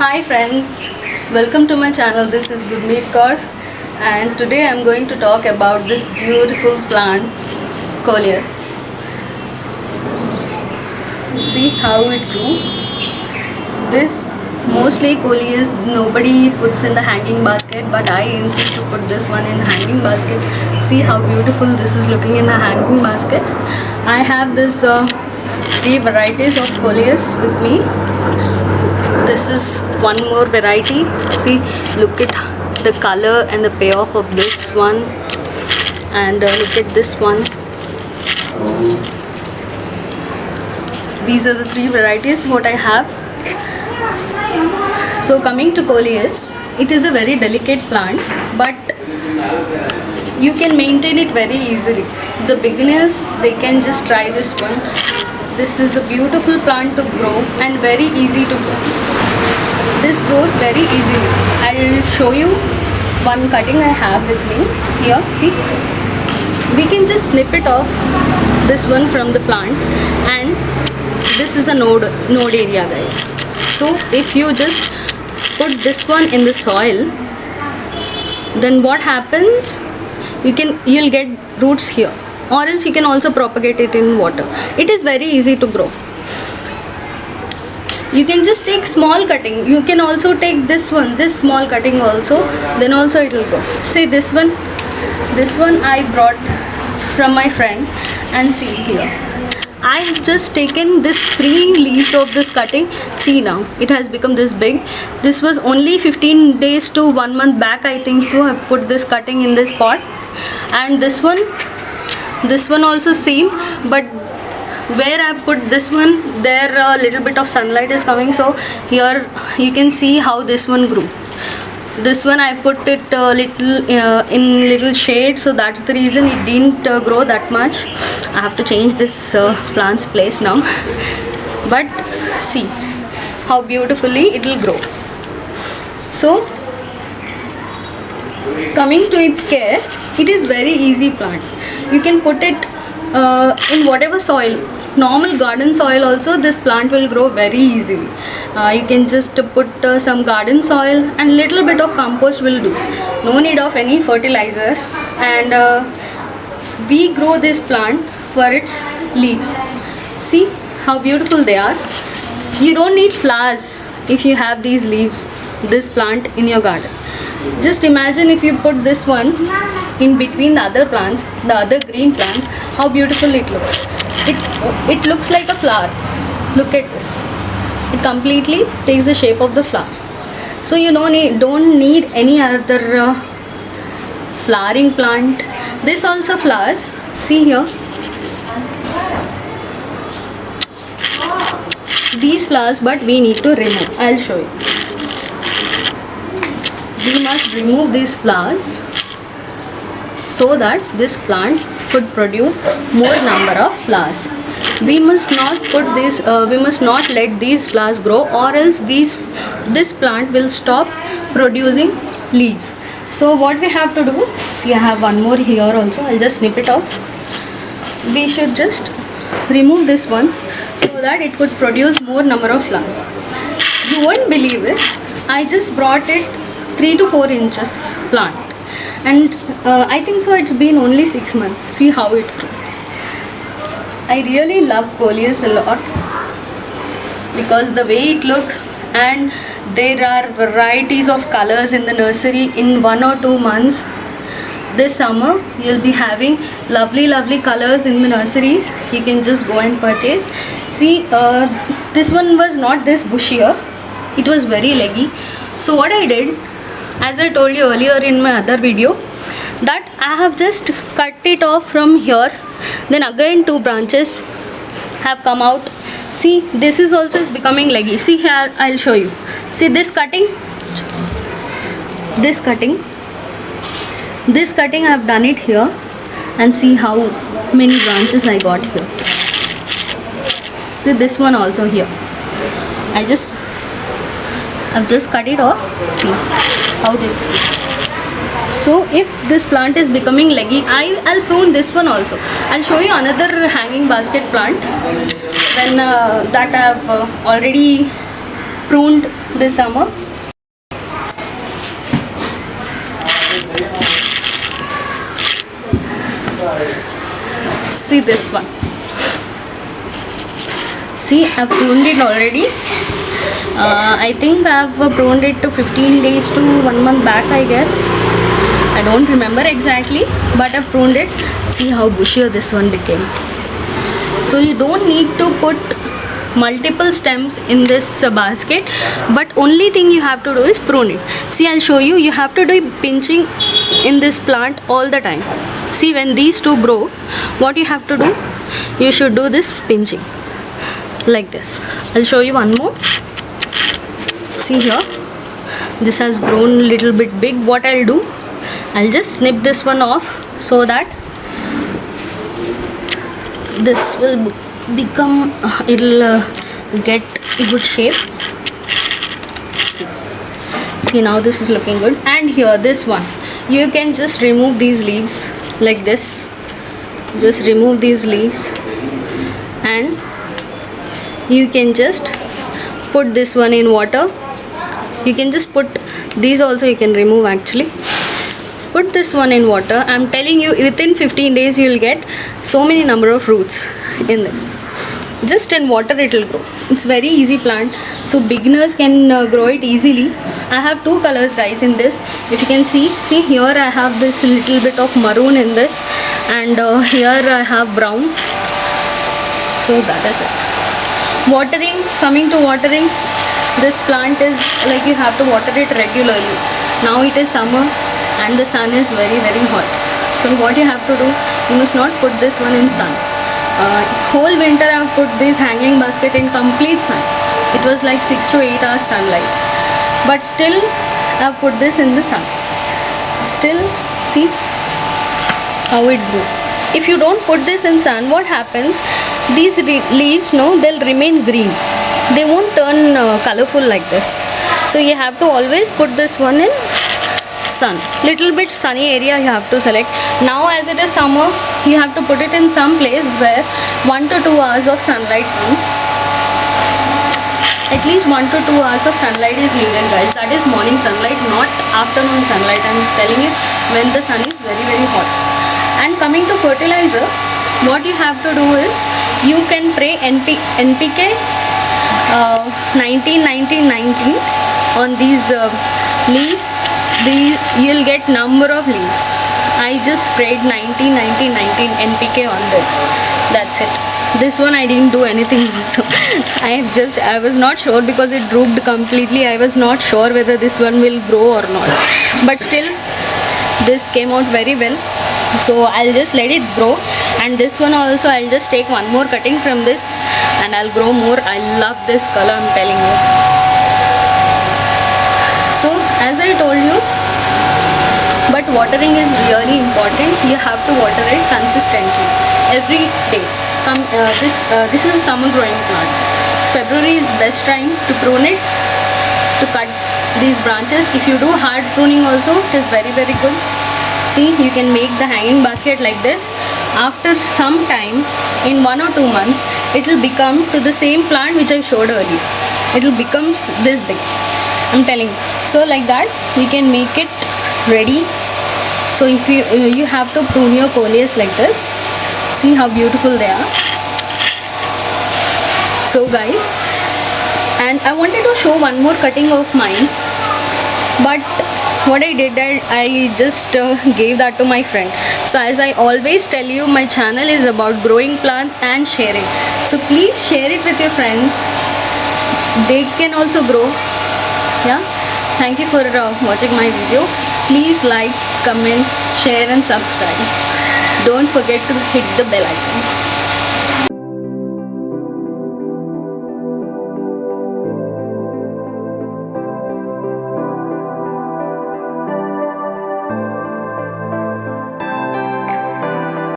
Hi friends, welcome to my channel. This is Gurmeet Kaur and today I am going to talk about this beautiful plant, Coleus. See how it grew. This mostly Coleus nobody puts in the hanging basket, but I insist to put this one in hanging basket. See how beautiful this is looking in the hanging basket. I have this three varieties of Coleus with me. This is one more variety. See, look at the color and the payoff of this one, and look at this one. These are the three varieties what I have. So coming to Coleus, it is a very delicate plant, but you can maintain it very easily. The beginners, they can just try this one. This is a beautiful plant to grow and very easy to grow. This grows very easily. I will show you one cutting I have with me here. See, we can just snip it off this one from the plant, and this is a node area, guys. So if you just put this one in the soil, then what happens, you'll get roots here, or else you can also propagate it in water. It is very easy to grow. You can just take small cutting. You can also take this one, this small cutting also, then also it will grow. Say this one I brought from my friend, and see here, I have just taken this 3 leaves of this cutting. See, now it has become this big. This was only 15 days to 1 month back, I think so. I put this cutting in this pot, and this one also same, but where I put this one, there a little bit of sunlight is coming, so here you can see how this one grew. This one I put it in little shade, so that's the reason it didn't grow that much. I have to change this plant's place now, but see how beautifully it will grow. So coming to its care, it is very easy plant. You can put it in whatever soil, normal garden soil also, this plant will grow very easily. You can just put some garden soil and little bit of compost will do. No need of any fertilizers, and we grow this plant for its leaves. See how beautiful they are. You don't need flowers if you have these leaves, this plant in your garden. Just imagine if you put this one in between the other plants, the other green plant, how beautiful it looks. It looks like a flower. Look at this. It completely takes the shape of the flower. So you don't need any other flowering plant. This also flowers. See here. These flowers, but we need to remove. I'll show you. We must remove these flowers so that this plant could produce more number of flowers. We must not put this. We must not let these flowers grow, or else this plant will stop producing leaves. So what we have to do? See, I have one more here also. I'll just snip it off. We should just remove this one so that it could produce more number of flowers. You won't believe this. I just brought it 3 to 4 inches plant, and I think so it's been only 6 months. See how it grew. I really love Coleus a lot because the way it looks, and there are varieties of colors in the nursery. In 1 or 2 months this summer you'll be having lovely colors in the nurseries. You can just go and purchase. See, this one was not this bushier, it was very leggy. So what I did, as I told you earlier in my other video, that I have just cut it off from here, then again 2 branches have come out. See, this is also is becoming leggy. See here, I'll show you. See this cutting I have done it here, and see how many branches I got here. See this one also here. I've just cut it off. See how this. So if this plant is becoming leggy, I'll prune this one also. I'll show you another hanging basket plant when that I have already pruned this summer. See this one. See, I've pruned it already. I think I've pruned it to 15 days to 1 month back, I guess. I don't remember exactly, but I've pruned it. See how bushier this one became. So you don't need to put multiple stems in this basket, but only thing you have to do is prune it. See, I'll show you. You have to do pinching in this plant all the time. See, when these two grow, what you have to do, you should do this pinching like this. I'll show you one more. See here, this has grown a little bit big. What I'll do, I'll just snip this one off so that this will become, it'll get good shape. See, now this is looking good. And here, this one, you can just remove these leaves like this. Just remove these leaves, and you can just put this one in water. You can just put these also, you can remove actually. Put this one in water. I'm telling you, within 15 days you will get so many number of roots in this. Just in water it will grow. It's very easy plant, so beginners can grow it easily. I have two colors, guys, in this. If you can see here I have this little bit of maroon in this, and here I have brown. So that is it. Watering, coming to watering, this plant is like you have to water it regularly. Now it is summer and the sun is very hot. So what you have to do, you must not put this one in sun. Whole winter I have put this hanging basket in complete sun. It was like 6 to 8 hours sunlight, but still I have put this in the sun. Still, see how it grew. If you don't put this in sun, what happens, these leaves, no, they'll remain green. They won't turn colorful like this. So you have to always put this one in sun. Little bit sunny area you have to select. Now as it is summer, you have to put it in some place where 1 to 2 hours of sunlight comes. At least 1 to 2 hours of sunlight is needed, guys. That is morning sunlight, not afternoon sunlight. I'm just telling you, when the sun is very hot. And coming to fertilizer, what you have to do is, you can spray NPK 19-19-19 on these leaves. You'll get number of leaves. I just sprayed 19-19-19 NPK on this. That's it. This one I didn't do anything. So I was not sure because it drooped completely. I was not sure whether this one will grow or not. But still, this came out very well. So I'll just let it grow. And this one also, I'll just take one more cutting from this and I'll grow more. I love this color, I'm telling you. So as I told you, but watering is really important. You have to water it consistently every day. This is a summer growing plant. February is best time to prune it, to cut these branches. If you do hard pruning also, it is very good. See, you can make the hanging basket like this. After some time, in 1 or 2 months, it will become to the same plant which I showed earlier. It will become this big, I'm telling you. So like that, you can make it ready. So if you have to prune your coleus like this. See how beautiful they are. So guys, and I wanted to show one more cutting of mine, but what I did, I just gave that to my friend. So as I always tell you, my channel is about growing plants and sharing. So please share it with your friends. They can also grow. Yeah. Thank you for watching my video. Please like, comment, share and subscribe. Don't forget to hit the bell icon.